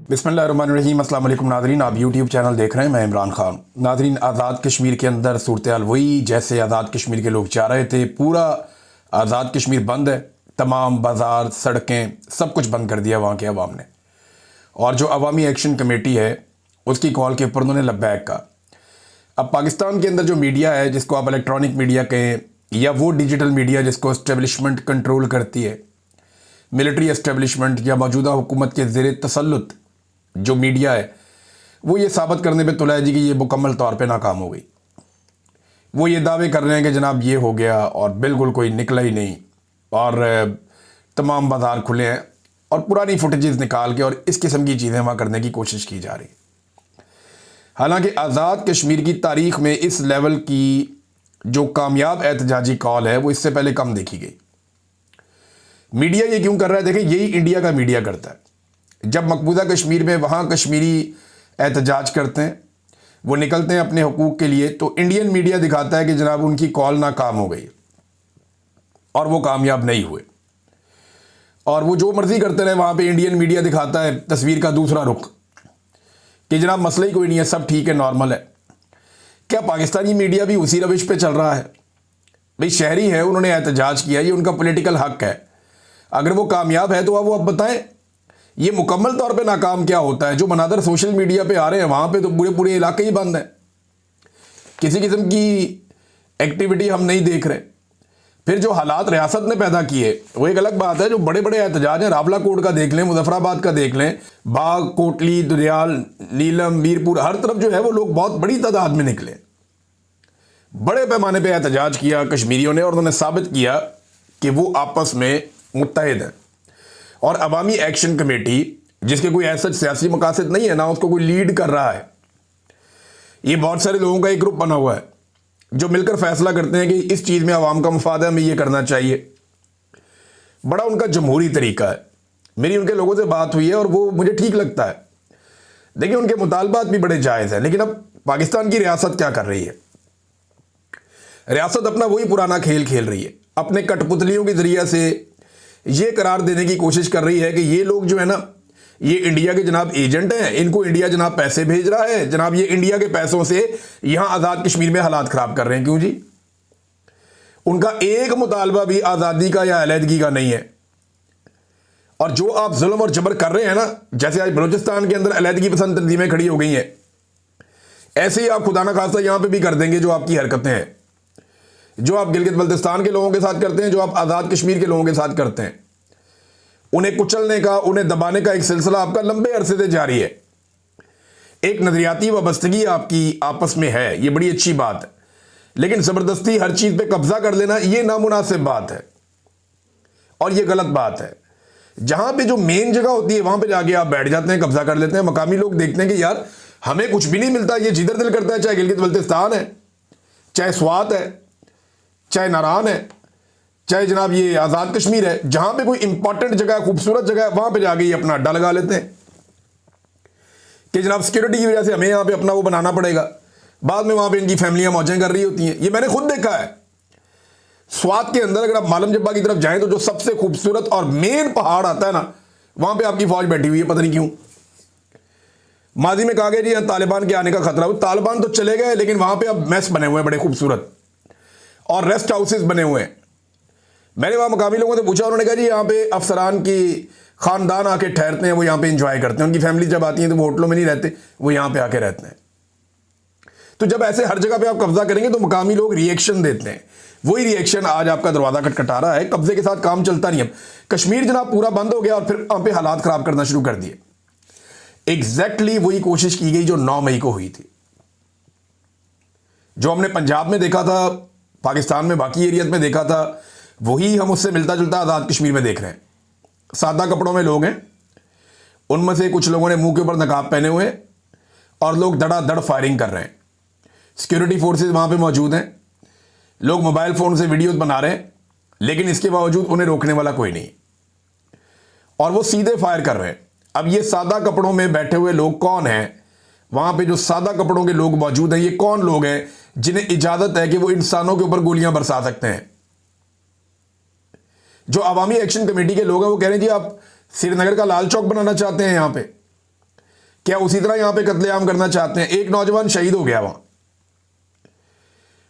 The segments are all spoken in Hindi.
बिस्मिल्लाहिर्रहमानिर्रहीम। अस्सलाम वालेकुम नाज़रीन, आप यूट्यूब चैनल देख रहे हैं, मैं इमरान खान। नाज़रीन, आज़ाद कश्मीर के अंदर सूरत हाल वही जैसे आज़ाद कश्मीर के लोग चाह रहे थे। पूरा आज़ाद कश्मीर बंद है, तमाम बाज़ार, सड़कें, सब कुछ बंद कर दिया वहाँ के अवाम ने। और जो अवामी एक्शन कमेटी है उसकी कॉल के ऊपर उन्होंने लब्बैक कहा। अब पाकिस्तान के अंदर जो मीडिया है, जिसको आप इलेक्ट्रॉनिक मीडिया कहें या वो डिजिटल मीडिया जिसको इस्टेब्लिशमेंट कंट्रोल करती है, मिलिट्री इस्टेब्लिशमेंट या मौजूदा हुकूमत के ज़ेर तसल्लुत जो मीडिया है, वो ये साबित करने पे तुला है जी कि ये मुकम्मल तौर पे नाकाम हो गई। वो ये दावे कर रहे हैं कि जनाब ये हो गया और बिल्कुल कोई निकला ही नहीं और तमाम बाज़ार खुले हैं और पुरानी फुटेजेस निकाल के और इस किस्म की चीज़ें वहाँ करने की कोशिश की जा रही। हालांकि आज़ाद कश्मीर की तारीख़ में इस लेवल की जो कामयाब एहतजाजी कॉल है वो इससे पहले कम देखी गई। मीडिया ये क्यों कर रहा है? देखें, यही इंडिया का मीडिया करता है। जब मकबूजा कश्मीर में वहाँ कश्मीरी एहतजाज करते हैं, वो निकलते हैं अपने हुकूक के लिए, तो इंडियन मीडिया दिखाता है कि जनाब उनकी कॉल नाकाम हो गई और वो कामयाब नहीं हुए। और वो जो मर्जी करते रहे, वहाँ पे इंडियन मीडिया दिखाता है तस्वीर का दूसरा रुख कि जनाब मसला ही कोई नहीं है, सब ठीक है, नॉर्मल है। क्या पाकिस्तानी मीडिया भी उसी रविश पे चल रहा है? भाई शहरी है, उन्होंने एहतजाज किया, ये उनका पॉलिटिकल हक है। अगर वो कामयाब है तो अब वो अब बताएं ये मुकम्मल तौर पे नाकाम क्या होता है। जो मनादर सोशल मीडिया पे आ रहे हैं वहाँ पे तो पूरे पूरे इलाके ही बंद है, किसी किस्म की एक्टिविटी हम नहीं देख रहे। फिर जो हालात रियासत ने पैदा किए वो एक अलग बात है। जो बड़े बड़े एहतजाज हैं, रावला कोट का देख लें, मुजफ्फराबाद का देख लें, बाग, कोटली, दुरियाल, नीलम, मीरपुर, हर तरफ जो है वो लोग बहुत बड़ी तादाद में निकले, बड़े पैमाने पर एहतजाज किया कश्मीरियों ने और उन्होंने साबित किया कि वो आपस में मुत्तहिद है। और अवामी एक्शन कमेटी, जिसके कोई ऐसा सियासी मकासद नहीं है, ना उसको कोई लीड कर रहा है, ये बहुत सारे लोगों का एक ग्रुप बना हुआ है जो मिलकर फैसला करते हैं कि इस चीज़ में अवाम का मुफाद है, हमें ये करना चाहिए। बड़ा उनका जमहूरी तरीका है। मेरी उनके लोगों से बात हुई है और वो मुझे ठीक लगता है। देखिए, उनके मुतालबात भी बड़े जायज़ हैं, लेकिन अब पाकिस्तान की रियासत क्या कर रही है? रियासत अपना वही पुराना खेल खेल रही है। अपने कठपुतलियों के जरिए से ये करार देने की कोशिश कर रही है कि ये लोग जो है ना, ये इंडिया के जनाब एजेंट हैं, इनको इंडिया जनाब पैसे भेज रहा है, जनाब ये इंडिया के पैसों से यहां आज़ाद कश्मीर में हालात ख़राब कर रहे हैं। क्यों जी? उनका एक मुतालबा भी आज़ादी का या अलहदगी का नहीं है। और जो आप जुल्म और जबर कर रहे हैं ना, जैसे आज बलूचिस्तान के अंदर अलहदगी पसंद तंजीमें खड़ी हो गई हैं, ऐसे ही आप खुदा ना खास्ता यहां पर भी कर देंगे। जो आपकी हरकतें हैं, जो आप गिलगित बल्तिस्तान के लोगों के साथ करते हैं, जो आप आज़ाद कश्मीर के लोगों के साथ करते हैं, उन्हें कुचलने का, उन्हें दबाने का एक सिलसिला आपका लंबे अरसे से जारी है। एक नजरियाती वाबस्तगी आपकी आपस में है, ये बड़ी अच्छी बात है, लेकिन ज़बरदस्ती हर चीज़ पे कब्जा कर लेना ये नामुनासिब बात है और ये गलत बात है। जहां पे जो मेन जगह होती है वहां पे जाके आप बैठ जाते हैं, कब्जा कर लेते हैं। मकामी लोग देखते हैं कि यार हमें कुछ भी नहीं मिलता, ये जिधर दिल करता है, चाहे गिलगित बल्तिस्तान है, चाहे स्वात है, चाहे नारान है, चाहे जनाब ये आज़ाद कश्मीर है, जहां पे कोई इंपॉर्टेंट जगह, खूबसूरत जगह है, वहां पे जाके ये अपना अड्डा लगा लेते हैं कि जनाब सिक्योरिटी की वजह से हमें यहां पे अपना वो बनाना पड़ेगा। बाद में वहां पे इनकी फैमिलियां मौजें कर रही होती हैं। ये मैंने खुद देखा है। स्वात के अंदर अगर आप मालम जब्बा की तरफ जाएं तो जो सबसे खूबसूरत और मेन पहाड़ आता है ना, वहां पर आपकी फौज बैठी हुई है, पता नहीं क्यों। माजी में कहा गया जी तालिबान के आने का खतरा हो, तालिबान तो चले गए, लेकिन वहां पर अब मेस बने हुए हैं बड़े खूबसूरत और रेस्ट हाउसेस बने हुए हैं। मैंने वहाँ मकामी लोगों से पूछा, उन्होंने कहा जी यहाँ पे अफसरान की ख़ानदान आके ठहरते हैं, वो यहाँ पे एंजॉय करते हैं। उनकी फैमिली जब आती है तो वो होटलों में नहीं रहते, वो यहाँ पे आके रहते हैं। तो जब ऐसे हर जगह पे आप कब्जा करेंगे तो मकामी लोग रिएक्शन देते हैं। वही रिएक्शन आज आपका दरवाज़ा खटखटा रहा है। कब्जे के साथ काम चलता नहीं। अब कश्मीर जनाब पूरा बंद हो गया और फिर वहाँ पे हालात ख़राब करना शुरू कर दिए। एग्जैक्टली वही कोशिश की गई जो 9 मई को हुई थी, जो हमने पंजाब में देखा था, पाकिस्तान में बाकी एरियाज में देखा था, वही हम उससे मिलता जुलता आज़ाद कश्मीर में देख रहे हैं। सादा कपड़ों में लोग हैं, उनमें से कुछ लोगों ने मुंह के ऊपर नकाब पहने हुए और लोग धड़ाधड़ फायरिंग कर रहे हैं। सिक्योरिटी फोर्सेस वहाँ पे मौजूद हैं, लोग मोबाइल फ़ोन से वीडियोस बना रहे हैं, लेकिन इसके बावजूद उन्हें रोकने वाला कोई नहीं और वो सीधे फायर कर रहे हैं। अब ये सादा कपड़ों में बैठे हुए लोग कौन हैं? वहाँ पर जो सादा कपड़ों के लोग मौजूद हैं, ये कौन लोग हैं जिन्हें इजाज़त है कि वो इंसानों के ऊपर गोलियां बरसा सकते हैं? जो अवामी एक्शन कमेटी के लोग हैं वो कह रहे हैं जी आप श्रीनगर का लाल चौक बनाना चाहते हैं यहाँ पे, क्या उसी तरह यहां पे कत्लेआम करना चाहते हैं? एक नौजवान शहीद हो गया वहां,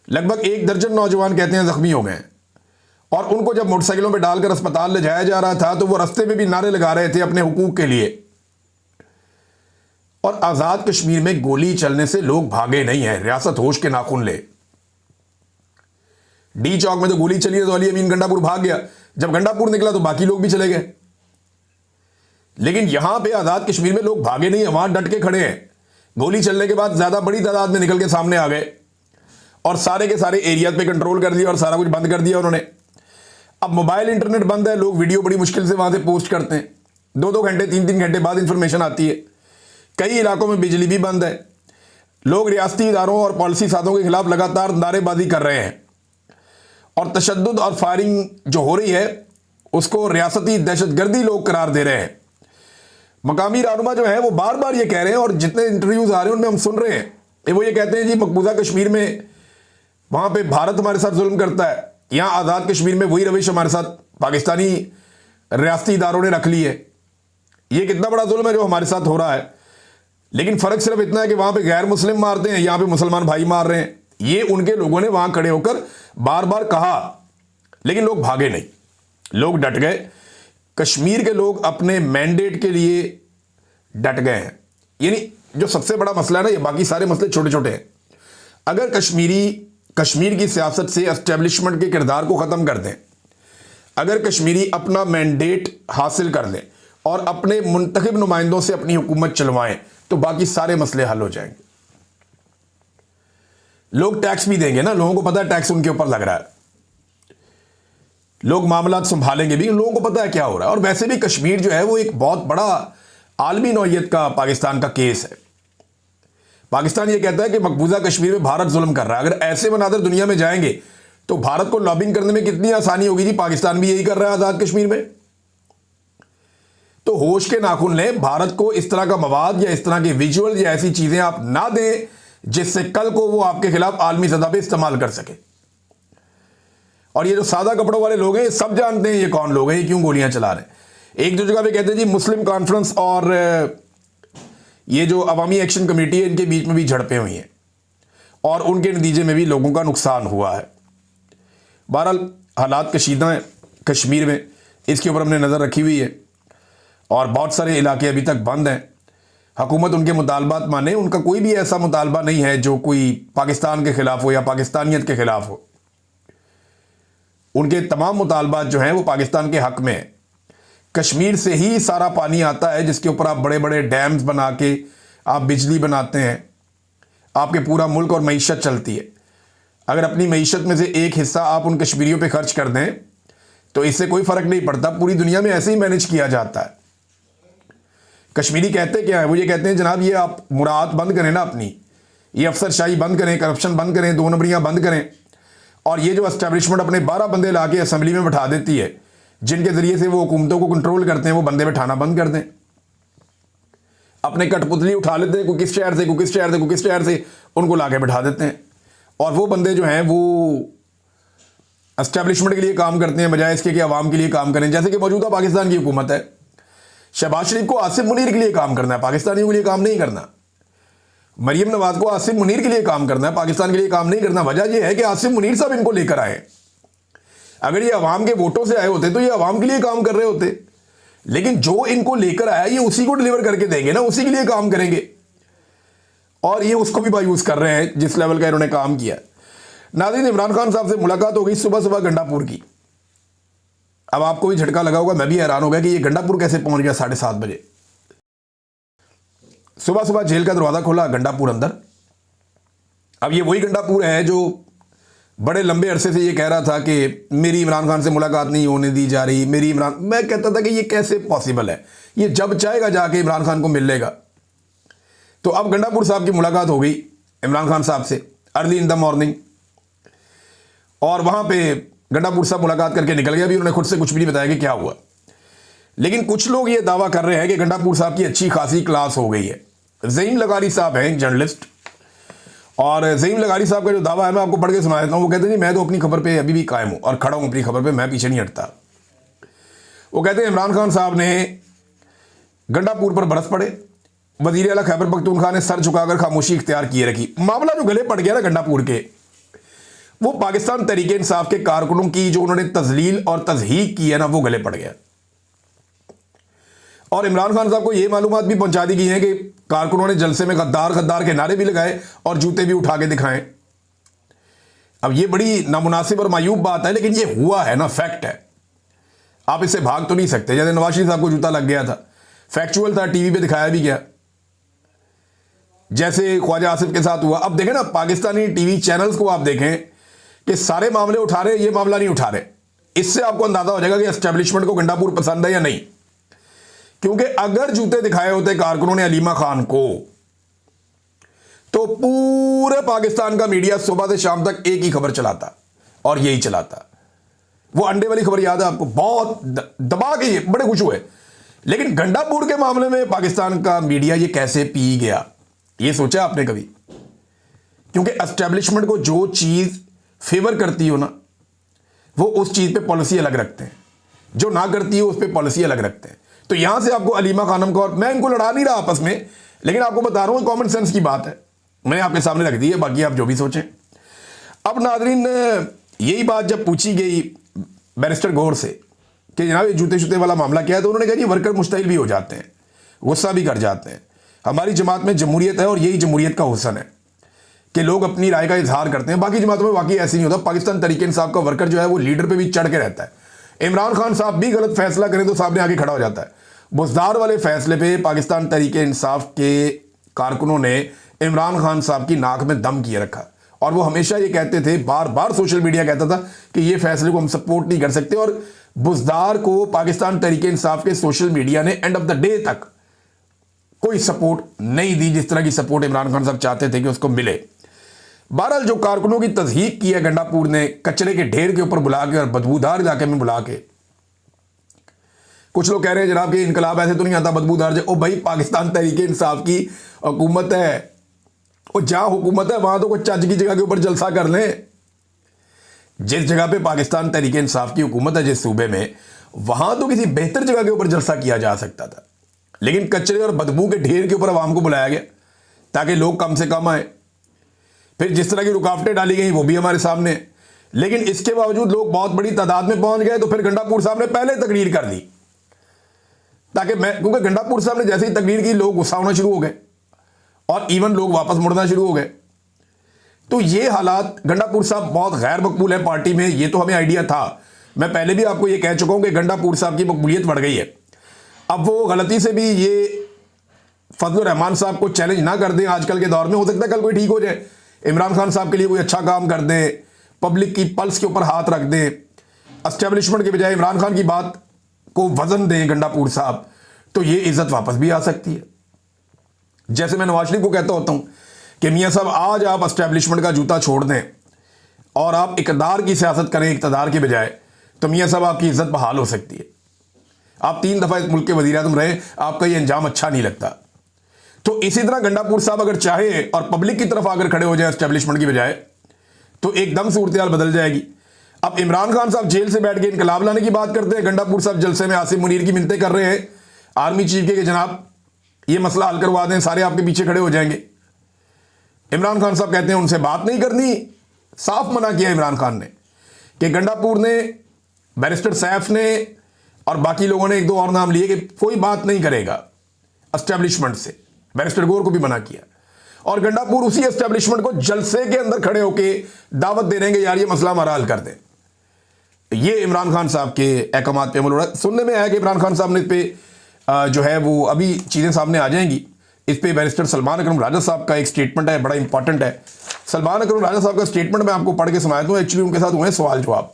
लगभग 1 दर्जन नौजवान कहते हैं जख्मी हो गए, और उनको जब मोटरसाइकिलों पे डालकर अस्पताल ले जाया जा रहा था तो वो रास्ते में भी नारे लगा रहे थे अपने हुकूक के लिए। और आजाद कश्मीर में गोली चलने से लोग भागे नहीं है, रियासत होश के नाखून ले। डी चौक में तो गोली चली है तो अली अमीन गंडापुर भाग गया, जब गंडापुर निकला तो बाकी लोग भी चले गए। लेकिन यहां पे आजाद कश्मीर में लोग भागे नहीं है, वहां डट के खड़े हैं। गोली चलने के बाद ज्यादा बड़ी तादाद में निकल के सामने आ गए और सारे के सारे एरिया पे कंट्रोल कर दिया और सारा कुछ बंद कर दिया उन्होंने। अब मोबाइल इंटरनेट बंद है, लोग वीडियो बड़ी मुश्किल से वहां से पोस्ट करते हैं, 2-2 घंटे 3-3 घंटे बाद इंफॉर्मेशन आती है। कई इलाकों में बिजली भी बंद है। लोग रियासती इदारों और पॉलिसी साधों के खिलाफ लगातार नारेबाजी कर रहे हैं और तशद्दुद और फायरिंग जो हो रही है उसको रियासती दहशतगर्दी लोग करार दे रहे हैं। मकामी रहनुमा जो है वो बार बार ये कह रहे हैं और जितने इंटरव्यूज आ रहे हैं उनमें हम सुन रहे हैं, वो ये कहते हैं जी मकबूजा कश्मीर में वहां पे भारत हमारे साथ जुल्म करता है, यहां आज़ाद कश्मीर में वही रविश हमारे साथ पाकिस्तानी रियासती इदारों ने रख ली है। ये कितना बड़ा जुल्म है जो हमारे साथ हो रहा है। लेकिन फर्क सिर्फ इतना है कि वहां पे गैर मुस्लिम मारते हैं, यहां पे मुसलमान भाई मार रहे हैं। ये उनके लोगों ने वहां खड़े होकर बार बार कहा, लेकिन लोग भागे नहीं, लोग डट गए। कश्मीर के लोग अपने मैंडेट के लिए डट गए हैं। यानी जो सबसे बड़ा मसला है ना, ये बाकी सारे मसले छोटे छोटे हैं। अगर कश्मीर की सियासत से एस्टेब्लिशमेंट के किरदार को ख़त्म कर दें, अगर कश्मीरी अपना मैंडेट हासिल कर लें और अपने मुंतखब नुमाइंदों से अपनी हुकूमत चलवाएं तो बाकी सारे मसले हल हो जाएंगे। लोग टैक्स भी देंगे ना, लोगों को पता है टैक्स उनके ऊपर लग रहा है, लोग मामलात संभालेंगे भी, लोगों को पता है क्या हो रहा है। और वैसे भी कश्मीर जो है वो एक बहुत बड़ा आलमी नौइयत का पाकिस्तान का केस है। पाकिस्तान ये कहता है कि मकबूजा कश्मीर में भारत जुल्म कर रहा है। अगर ऐसे मनादर दुनिया में जाएंगे तो भारत को लॉबिंग करने में कितनी आसानी होगी जी, पाकिस्तान भी यही कर रहा है आजाद कश्मीर में। तो होश के नाखून लें, भारत को इस तरह का मवाद या इस तरह के विजुअल या ऐसी चीजें आप ना दें जिससे कल को वो आपके खिलाफ आलमी सतह पे इस्तेमाल कर सके। और ये जो सादा कपड़ों वाले लोग हैं ये सब जानते हैं ये कौन लोग हैं, ये क्यों गोलियां चला रहे हैं। एक दो जगह पे कहते हैं जी मुस्लिम कॉन्फ्रेंस और ये जो अवामी एक्शन कमेटी है इनके बीच में भी झड़पें हुई हैं और उनके नतीजे में भी लोगों का नुकसान हुआ है। बहरहाल हालात कशीदा हैं कश्मीर में, इसके ऊपर हमने नज़र रखी हुई है और बहुत सारे इलाके अभी तक बंद हैं। हुकूमत उनके मुतालबात माने, उनका कोई भी ऐसा मुतालबा नहीं है जो कोई पाकिस्तान के खिलाफ हो या पाकिस्तानियत के खिलाफ हो। उनके तमाम मुतालबात जो हैं वो पाकिस्तान के हक में है। कश्मीर से ही सारा पानी आता है जिसके ऊपर आप बड़े बड़े डैम्स बना के आप बिजली बनाते हैं, आपके पूरा मुल्क और मईशत चलती है। अगर अपनी मईशत में से एक हिस्सा आप उन कश्मीरियों पे खर्च कर दें तो इससे कोई फ़र्क नहीं पड़ता, पूरी दुनिया में ऐसे ही मैनेज किया जाता है। कश्मीरी कहते क्या है, वो ये कहते हैं जनाब ये आप मुराद बंद करें ना अपनी, ये अफसरशाही बंद करें, करप्शन बंद करें, 2 नंबरियाँ बंद करें। और ये जो एस्टेब्लिशमेंट अपने 12 बंदे ला के असम्बली में बैठा देती है जिनके ज़रिए से वो हुकूमतों को कंट्रोल करते हैं, वो बंदे बैठाना बंद कर दें। अपने कठपुतली उठा लेते हैं, कोई किस शहर से, कोई किस शहर से, कोई किस शहर से, उनको ला के बैठा देते हैं। और वो बंदे जो हैं वो एस्टेब्लिशमेंट के लिए काम करते हैं बजाय इसके कि अवाम के लिए काम करें। जैसे कि मौजूदा पाकिस्तान की हुकूमत है, शहबाज शरीफ को आसिफ मुनीर के लिए काम करना है, पाकिस्तानियों के लिए काम नहीं करना। मरीम नवाज को आसिफ मुनीर के लिए काम करना है, पाकिस्तान के लिए काम नहीं करना। वजह यह है कि आसिफ मुनीर साहब इनको लेकर आए। अगर ये अवाम के वोटों से आए होते तो ये अवाम के लिए काम कर रहे होते, लेकिन जो इनको लेकर आया ये उसी को डिलीवर करके देंगे ना, उसी के लिए काम करेंगे। और ये उसको भी मायूस कर रहे हैं जिस लेवल का इन्होंने काम किया। नाज़रीन, इमरान खान साहब से मुलाकात हो गई सुबह सुबह गंडापुर की। अब आपको भी झटका लगा होगा, मैं भी हैरान हो गया कि ये गंडापुर कैसे पहुंच गया 7:30 बजे। सुबह सुबह जेल का दरवाजा खोला, गंडापुर अंदर। अब ये वही गंडापुर है जो बड़े लंबे अरसे से ये कह रहा था कि मेरी इमरान खान से मुलाकात नहीं होने दी जा रही, मेरी इमरान, मैं कहता था कि ये कैसे पॉसिबल है, ये जब चाहेगा जाके इमरान खान को मिल लेगा। तो अब गंडापुर साहब की मुलाकात हो गई इमरान खान साहब से अर्ली इन द मॉर्निंग, और वहां पे गंडापुर साहब मुलाकात करके निकल गया। अभी उन्होंने खुद से कुछ भी नहीं बताया कि क्या हुआ, लेकिन कुछ लोग ये दावा कर रहे हैं कि गंडापुर साहब की अच्छी खासी क्लास हो गई है। ज़हीम लगारी साहब हैं एक जर्नलिस्ट, और ज़हीम लगारी साहब का जो दावा है मैं आपको पढ़ के सुना देता हूँ। वो कहते हैं मैं तो अपनी खबर पे अभी भी कायम हूँ और खड़ा हूँ अपनी खबर पे, मैं पीछे नहीं हटता। वो कहते हैं इमरान खान साहब ने गंडापुर पर बरस पड़े, वजीर आला खैबर पख्तूनख्वा ने सर झुकाकर खामोशी इख्तियार किए रखी। मामला जो गले पड़ गया ना गंडापुर के, वो पाकिस्तान तहरीक इंसाफ के कारकुनों की जो उन्होंने तजलील और तजहीक की है ना, वो गले पड़ गया। और इमरान खान साहब को ये मालूमात भी पहुंचा दी गई है कि कारकुनों ने जलसे में गद्दार गद्दार के नारे भी लगाए और जूते भी उठा के दिखाएं। अब ये बड़ी नामुनासिब और मायूब बात है, लेकिन ये हुआ है ना, फैक्ट है, आप इससे भाग तो नहीं सकते। जैसे नवाज शरीफ साहब को जूता लग गया था, फैक्चुअल था, टीवी पे दिखाया भी गया, जैसे ख्वाजा आसिफ के साथ हुआ। अब देखें ना, पाकिस्तानी टीवी चैनल्स को आप देखें कि सारे मामले उठा रहे, ये मामला नहीं उठा रहे। इससे आपको अंदाजा हो जाएगा कि एस्टेब्लिशमेंट को गंडापुर पसंद है या नहीं। क्योंकि अगर जूते दिखाए होते कारकुनों ने अलीमा खान को, तो पूरे पाकिस्तान का मीडिया सुबह से शाम तक एक ही खबर चलाता और यही चलाता। वो अंडे वाली खबर याद है आपको, बहुत दबा के ये बड़े खुश हुए। लेकिन गंडापुर के मामले में पाकिस्तान का मीडिया ये कैसे पी गया, ये सोचा आपने कभी? क्योंकि एस्टेब्लिशमेंट को जो चीज फेवर करती हो ना, वो उस चीज पे पॉलिसी अलग रखते हैं, जो ना करती है उस पर पॉलिसी अलग रखते हैं। तो यहां से आपको अलीमा खानम को, और मैं इनको लड़ा नहीं रहा आपस में, लेकिन आपको बता रहा हूं कॉमन सेंस की बात है, मैंने आपके सामने रख दी है, बाकी आप जो भी सोचें। अब नाजरीन, यही बात जब पूछी गई बैरिस्टर गौर से कि जनाब ये जूते शूते वाला मामला क्या है, तो उन्होंने कहा जी वर्कर मुश्तइल भी हो जाते हैं, गुस्सा भी कर जाते हैं। हमारी जमात में जमहूरियत है और यही जमहूरियत का हुस्न है कि लोग अपनी राय का इजहार करते हैं। बाकी जमातों में वाकई ऐसे नहीं होता। पाकिस्तान तहरीक इंसाफ का वर्कर जो है वो लीडर पे भी चढ़ के रहता है। इमरान खान साहब भी गलत फैसला करें तो सामने आगे खड़ा हो जाता है। बुज़दार वाले फैसले पे पाकिस्तान तहरीक इंसाफ के कारकुनों ने इमरान खान साहब की नाक में दम किए रखा, और वो हमेशा ये कहते थे, बार बार सोशल मीडिया कहता था कि ये फैसले को हम सपोर्ट नहीं कर सकते। और बुज़दार को पाकिस्तान तहरीक इंसाफ के सोशल मीडिया ने एंड ऑफ द डे तक कोई सपोर्ट नहीं दी, जिस तरह की सपोर्ट इमरान खान साहब चाहते थे कि उसको मिले। बहरहाल जो कारकुनों की तज़हीक की है गंडापुर ने, कचरे के ढेर के ऊपर बुला के और बदबूदार इलाके में बुला के, कुछ लोग कह रहे हैं जनाब कि इनकलाब ऐसे तो नहीं आता बदबूदार ओ भाई, पाकिस्तान तहरीक इंसाफ की हुकूमत है, और जहां हुकूमत है वहां तो कोई चज की जगह के ऊपर जलसा कर लें। जिस जगह पे पाकिस्तान तहरीक इंसाफ की हुकूमत है, जिस सूबे में, वहां तो किसी बेहतर जगह के ऊपर जलसा किया जा सकता था, लेकिन कचरे और बदबू के ढेर के ऊपर आवाम को बुलाया गया ताकि लोग कम से कम आए। फिर जिस तरह की रुकावटें डाली गई वो भी हमारे सामने, लेकिन इसके बावजूद लोग बहुत बड़ी तादाद में पहुंच गए। तो फिर गंडापुर साहब ने पहले तकरीर कर दी ताकि क्योंकि गंडापुर साहब ने जैसे ही तकरीर की लोग गुस्सा होना शुरू हो गए और इवन लोग वापस मुड़ना शुरू हो गए। तो ये हालात, गंडापुर साहब बहुत गैर मकबूल है पार्टी में, ये तो हमें आइडिया था। मैं पहले भी आपको ये कह चुका हूं कि गंडापुर साहब की मकबूलियत बढ़ गई है। अब वो गलती से भी ये फजलुर रहमान साहब को चैलेंज ना कर दें आजकल के दौर में, हो सकता है कल कोई ठीक हो जाए, इमरान खान साहब के लिए कोई अच्छा काम कर दें, पब्लिक की पल्स के ऊपर हाथ रख दें, एस्टेब्लिशमेंट के बजाय इमरान खान की बात को वजन दें गंडापुर साहब, तो ये इज्जत वापस भी आ सकती है। जैसे मैं नवाज शरीफ को कहता होता हूं कि मियां साहब आज आप एस्टेब्लिशमेंट का जूता छोड़ दें और आप इक़्तिदार की सियासत करें इक़्तिदार के बजाय, तो मियां साहब आपकी इज्जत बहाल हो सकती है। आप 3 दफा इस मुल्क के वज़ीर आज़म रहे, आपका ये अंजाम अच्छा नहीं लगता। तो इसी तरह गंडापुर साहब अगर चाहे और पब्लिक की तरफ आकर खड़े हो जाए एस्टेब्लिशमेंट की बजाय, तो एकदम सूरत हाल बदल जाएगी। अब इमरान खान साहब जेल से बैठ के इनकलाब लाने की बात करते हैं, गंडापुर साहब जलसे में आसिफ मुनीर की मिन्नतें कर रहे हैं आर्मी चीफ के कि जनाब ये मसला हल करवा दें, सारे आपके पीछे खड़े हो जाएंगे। इमरान खान साहब कहते हैं उनसे बात नहीं करनी। साफ मना किया इमरान खान ने कि गंडापुर ने, बैरिस्टर सैफ ने और बाकी लोगों ने 1-2 और नाम लिए कि कोई बात नहीं करेगा एस्टेब्लिशमेंट से। बैरिस्टर गौर को भी मना किया, और गंडापुर उसी एस्टेब्लिशमेंट को जलसे के अंदर खड़े होकर दावत दे रहे हैं कि यार ये मसला हमारा हल कर दें। ये इमरान खान साहब के अहकामात पे अमल हो रहा है। सुनने में आया कि इमरान खान साहब ने इस पे जो है वो अभी चीज़ें सामने आ जाएंगी, इस पे बैरिस्टर सलमान अकरम राजा साहब का एक स्टेटमेंट है, बड़ा इंपॉर्टेंट है। सलमान अकरम राजा साहब का स्टेटमेंट मैं आपको पढ़ के सुनाया दूं, एक्चुअली उनके साथ हुए सवाल जवाब।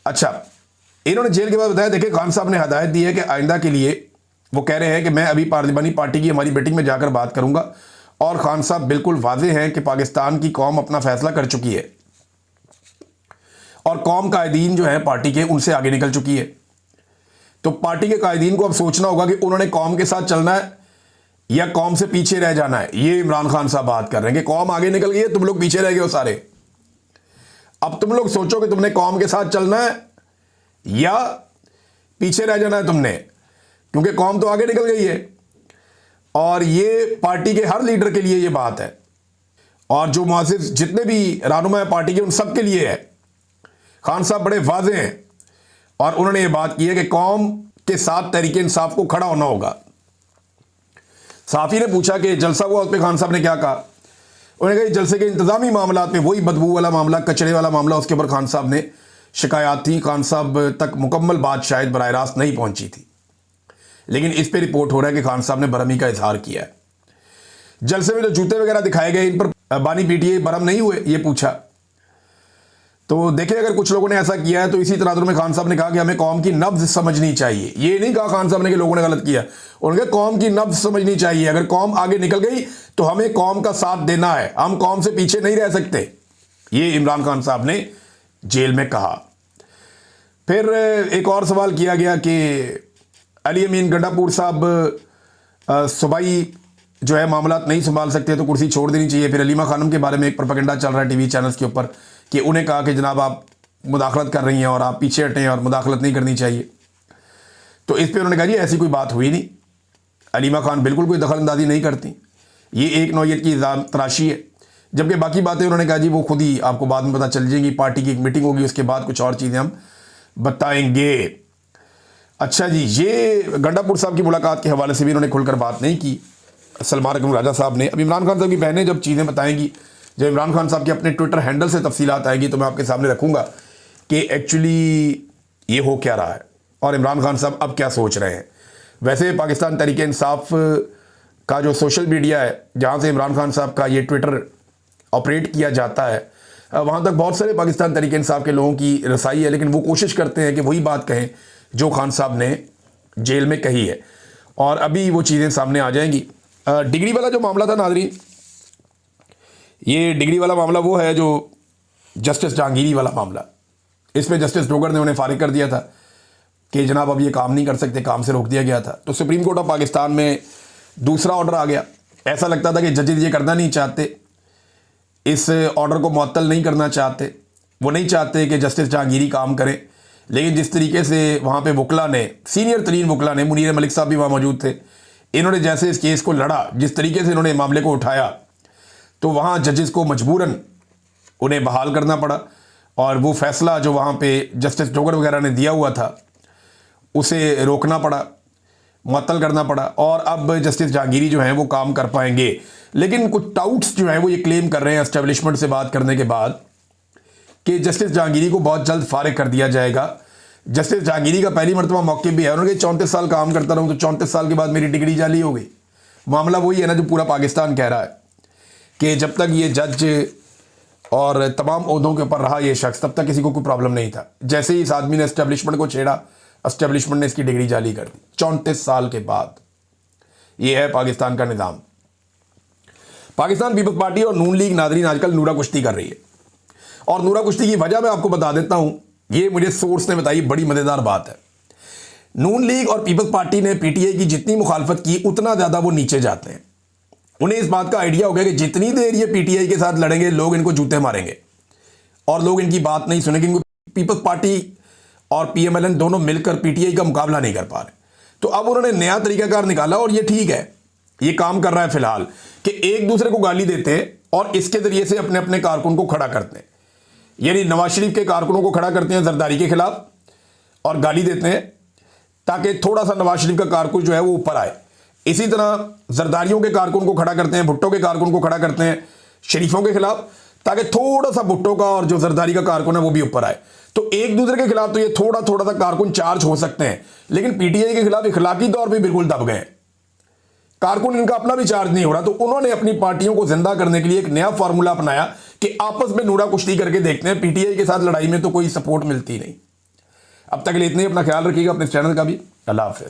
अच्छा, इन्होंने जेल के बाद बताया, देखिए खान साहब ने हदायत दी है कि आइंदा के लिए वो कह रहे हैं कि मैं अभी पार्लिमानी पार्टी की हमारी मीटिंग में जाकर बात करूंगा, और खान साहब बिल्कुल वाज़ेह हैं कि पाकिस्तान की कौम अपना फैसला कर चुकी है और कौम कायदीन जो है पार्टी के उनसे आगे निकल चुकी है। तो पार्टी के कायदीन को अब सोचना होगा कि उन्होंने कौम के साथ चलना है या कौम से पीछे रह जाना है। ये इमरान खान साहब बात कर रहे हैं कि कौम आगे निकल गई है, तुम लोग पीछे रह गए हो सारे। अब तुम लोग सोचो कि तुमने कौम के साथ चलना है या पीछे रह जाना है तुमने, क्योंकि कौम तो आगे निकल गई है। और ये पार्टी के हर लीडर के लिए ये बात है, और जो मुआज़िज़ जितने भी रहनुमा है पार्टी के, उन सब के लिए है। खान साहब बड़े वाज़ेह हैं और उन्होंने ये बात की है कि कौम के साथ तहरीक इंसाफ को खड़ा होना होगा। साफ़ी ने पूछा कि जलसा हुआ, उस पर खान साहब ने क्या कहा। उन्होंने कहा जलसे के इंतज़ामी मामलात में वही बदबू वाला मामला, कचरे वाला मामला, उसके ऊपर खान साहब ने शिकायत थी। खान साहब तक मुकम्मल बात शायद बराह रास्त नहीं पहुंची थी, लेकिन इस पर रिपोर्ट हो रहा है कि खान साहब ने बरहमी का इजहार किया है। जलसे में जो जूते वगैरह दिखाए गए, इन पर बानी पीटीआई बरहम नहीं हुए, ये पूछा। तो देखिए, अगर कुछ लोगों ने ऐसा किया है तो इसी तनाजुर में खान साहब ने कहा कि हमें कौम की नब्ज समझनी चाहिए। ये नहीं कहा खान साहब ने कि लोगों ने गलत किया, उन्होंने कौम की नब्ज समझनी चाहिए। अगर कौम आगे निकल गई तो हमें कौम का साथ देना है, हम कौम से पीछे नहीं रह सकते। ये इमरान खान साहब ने जेल में कहा। फिर एक और सवाल किया गया कि अली अमीन गंडापुर साहब सूबाई जो है मामलात नहीं संभाल सकते तो कुर्सी छोड़ देनी चाहिए। फिर अलीमा खानम के बारे में एक प्रोपेगेंडा चल रहा है टीवी चैनल्स के ऊपर कि उन्हें कहा कि जनाब आप मुदाखलत कर रही हैं और आप पीछे हटें और मुदाखलत नहीं करनी चाहिए। तो इस पर उन्होंने कहा जी ऐसी कोई बात हुई नहीं, अलीमा खान बिल्कुल कोई दखल अंदाजी नहीं करती, ये एक नौयत की इल्ज़ाम तराशी है। जबकि बाकी बातें उन्होंने कहा जी वो खुद ही आपको बाद में पता चल जाएंगी, पार्टी की एक मीटिंग होगी, उसके बाद कुछ और चीज़ें हम बताएंगे। अच्छा जी, ये गंडापुर साहब की मुलाकात के हवाले से भी इन्होंने खुलकर बात नहीं की सलमान अकरम राजा साहब ने। अब इमरान खान साहब की बहनें जब चीज़ें बताएंगी, जब इमरान खान साहब के अपने ट्विटर हैंडल से तफसीलात आएगी, तो मैं आपके सामने रखूँगा कि एक्चुअली ये हो क्या रहा है और इमरान खान साहब अब क्या सोच रहे हैं। वैसे पाकिस्तान तहरीक इंसाफ का जो सोशल मीडिया है, जहाँ से इमरान खान साहब का ये ट्विटर ऑपरेट किया जाता है, वहाँ तक बहुत सारे पाकिस्तान तहरीक इंसाफ के लोगों की रसाई है, लेकिन वो कोशिश करते हैं कि वही बात कहें जो खान साहब ने जेल में कही है, और अभी वो चीज़ें सामने आ जाएंगी। डिग्री वाला जो मामला था नाज़रीन, ये डिग्री वाला मामला वो है जो जस्टिस जहांगीरी वाला मामला। इसमें जस्टिस डोगर ने उन्हें फारिग कर दिया था कि जनाब अब ये काम नहीं कर सकते, काम से रोक दिया गया था। तो सुप्रीम कोर्ट ऑफ पाकिस्तान में दूसरा ऑर्डर आ गया। ऐसा लगता था कि जजेस ये करना नहीं चाहते, इस ऑर्डर को मुअत्तल नहीं करना चाहते, वो नहीं चाहते कि जस्टिस जहांगीरी काम करें। लेकिन जिस तरीके से वहाँ पे वकला ने, सीनियर तरीन वकला ने, मुनीर मलिक साहब भी वहाँ मौजूद थे, इन्होंने जैसे इस केस को लड़ा, जिस तरीके से इन्होंने मामले को उठाया, तो वहाँ जजेस को मजबूरन उन्हें बहाल करना पड़ा, और वो फैसला जो वहाँ पे जस्टिस डोगर वगैरह ने दिया हुआ था उसे रोकना पड़ा, मुअत्तल करना पड़ा, और अब जस्टिस जहांगीरी जो हैं वो काम कर पाएंगे। लेकिन कुछ टाउट्स जो हैं वो ये क्लेम कर रहे हैं एस्टेब्लिशमेंट से बात करने के बाद कि जस्टिस जहांगीरी को बहुत जल्द फारिग कर दिया जाएगा। जस्टिस जहांगीरी का पहली मरतबा मौके भी है, उन्होंने 34 साल काम करता रहूँ तो 34 साल के बाद मेरी डिग्री जाली हो गई। मामला वही है ना जो पूरा पाकिस्तान कह रहा है कि जब तक ये जज और तमाम ओहदों के ऊपर रहा ये शख्स, तब तक किसी को कोई प्रॉब्लम नहीं था। जैसे ही इस आदमी ने एस्टेब्लिशमेंट को छेड़ा, एस्टेब्लिशमेंट ने इसकी डिग्री जाली कर दी 34 साल के बाद। ये है पाकिस्तान का निज़ाम। पाकिस्तान पीपल्स पार्टी और नून लीग नाज़रीन आजकल नूरा कुश्ती कर रही है, और नूरा कुश्ती की वजह मैं आपको बता देता हूं। ये मुझे सोर्स ने बताई, बड़ी मज़ेदार बात है। नून लीग और पीपल्स पार्टी ने पीटीआई की जितनी मुखालफत की, उतना ज़्यादा वो नीचे जाते हैं। उन्हें इस बात का आइडिया हो गया कि जितनी देर ये पीटीआई के साथ लड़ेंगे, लोग इनको जूते मारेंगे और लोग इनकी बात नहीं सुनेंगे, क्योंकि पीपल्स पार्टी और पीएमएलएन दोनों मिलकर पीटीआई का मुकाबला नहीं कर पा रहे। तो अब उन्होंने नया तरीकाकार निकाला, और ये ठीक है, ये काम कर रहा है फिलहाल, कि एक दूसरे को गाली देते हैं और इसके जरिए से अपने अपने कारकुन को खड़ा करते हैं। यानी नवाज शरीफ के कारकुनों को खड़ा करते हैं जरदारी के खिलाफ और गाली देते हैं, ताकि थोड़ा सा नवाज शरीफ का कारकुन जो है वो ऊपर आए। इसी तरह जरदारियों के कारकुन को खड़ा करते हैं, भुट्टो के कारकुन को खड़ा करते हैं शरीफों के खिलाफ, ताकि थोड़ा सा भुट्टो का और जो जरदारी का कारकुन है वो भी ऊपर आए। तो एक दूसरे के खिलाफ तो ये थोड़ा थोड़ा सा कारकुन चार्ज हो सकते हैं, लेकिन पीटीआई के खिलाफ इखलाकी तौर पर बिल्कुल दब गए। कारकुन इनका अपना भी चार्ज नहीं हो रहा, तो उन्होंने अपनी पार्टियों को जिंदा करने के लिए एक नया फार्मूला अपनाया कि आपस में नूरा कुश्ती करके देखते हैं। पीटीआई के साथ लड़ाई में तो कोई सपोर्ट मिलती नहीं। अब तक के लिए इतने, अपना ख्याल रखिएगा, अपने चैनल का भी। अल्लाह हाफ़िज़।